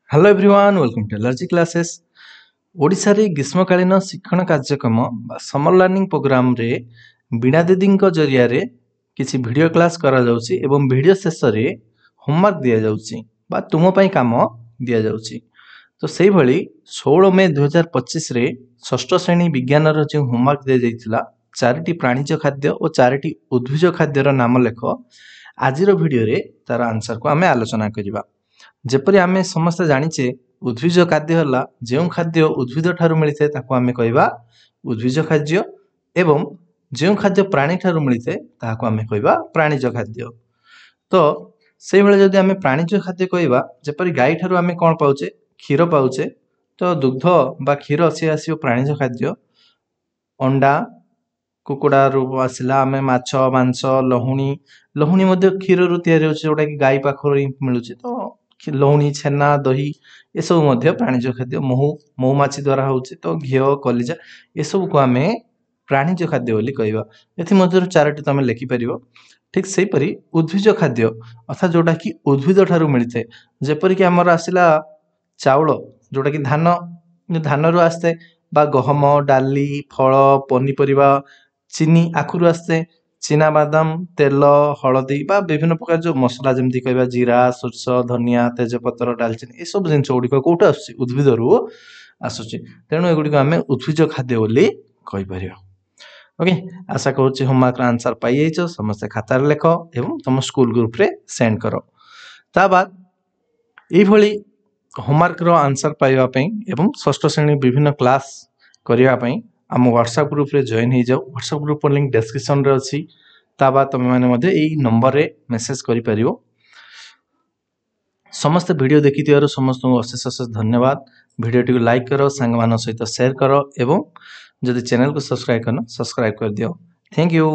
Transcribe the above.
Hello everyone welcome to allergy classes. Odisha रे ग्रीष्मकालीन शिक्षण कार्यक्रम समर लर्निंग प्रोग्राम रे बीणा दीदी जरिया रे किसी वीडियो क्लास करा जाउची एवं वीडियो शेष रे होमवर्क दिया जाउची बा तुम पई काम दिया जाउची। तो सेही भली 16 मई 2025 रे षष्ठ श्रेणी विज्ञान रो जे होमवर्क दिया जाइतिला चारिटी प्राणीज खाद्य और चारिटी उद्भिज खाद्य रो नाम लेख। आजिर वीडियो रे तार आंसर को आमे आलोचना करिबा। जेपरि आमे समस्त जानिचे उद्भिज खाद्य हला जेउ खाद्य उद्भिद ठारु मिलिथे ताको आमे कहबा उद्भिज खाद्य एवं जेउ खाद्य प्राणी ठारु मिलिथे ताको आमे कहबा प्राणीज खाद्य। तो सेही बेले जदि आमे प्राणीज खाद्य कहबा जेपरि गाई ठारु आमे कोन पाउचे क्षीर पाउचे तो दुग्ध बा क्षीर से आसीओ प्राणीज खाद्य। अंडा कुकुड़ा रु आसिला आमे माछ मांस लहुणी लहुणी मध्ये क्षीर रु तयारी होचे जोटा कि गाई पाखरो मिलुचे। तो लहुणी छेना दही ये सब मध्य प्राणीज खाद्य। महू मौमाछी द्वारा होचे तो घी कलिजा ये सब को आमे प्राणीज खाद्य बोली कहबा। एथि मध्यरु चारोटी तमे लिखि परिबो। ठीक सेही परि उद्भिज खाद्य अर्थात जोटा कि उद्भिद ठारु मिलिथे जेपरि कि हमर आसिला चाउल जोटा कि धान रु आस्ते बा गहम डाली फल पनीपरिबा चीनी आखुरु आस्ते चीना बादाम तेल हलदी बा विभिन्न प्रकार जो मसला जमती कहबा जीरा सोरस धनिया तेजपत्र डालचीनी ए सब जिनस गुडी कोठा आसुची उद्भिद रु आसुची। तेणु एगुडी आमे उद्भिज खाद्य बोली कहि परियो। ओके आशा करूची होमवर्क आंसर पाई जाइछो। समस्त खाता रे लेख एवं तुम स्कूल ग्रुप रे सेंड करो। ता बाद एई भली होमवर्क रो आंसर पाइबा पई एवं षष्ठ श्रेणी विभिन्न क्लास करिया पई आम व्हाट्सएप ग्रुप रे जॉइन हो जाओ। व्हाट्सएप ग्रुप लिंक डिस्क्रिप्शन रे अछि। ता बाद तुम माने मध्ये एई नंबर रे मेसेज करि परियो। समस्त वीडियो देखिथिबार समस्त को अशेष अशेष धन्यवाद। वीडियो टी को लाइक करो संग मान सहित शेयर करो एवं जदि चैनल को सब्सक्राइब करना सब्सक्राइब कर दियो। Thank you.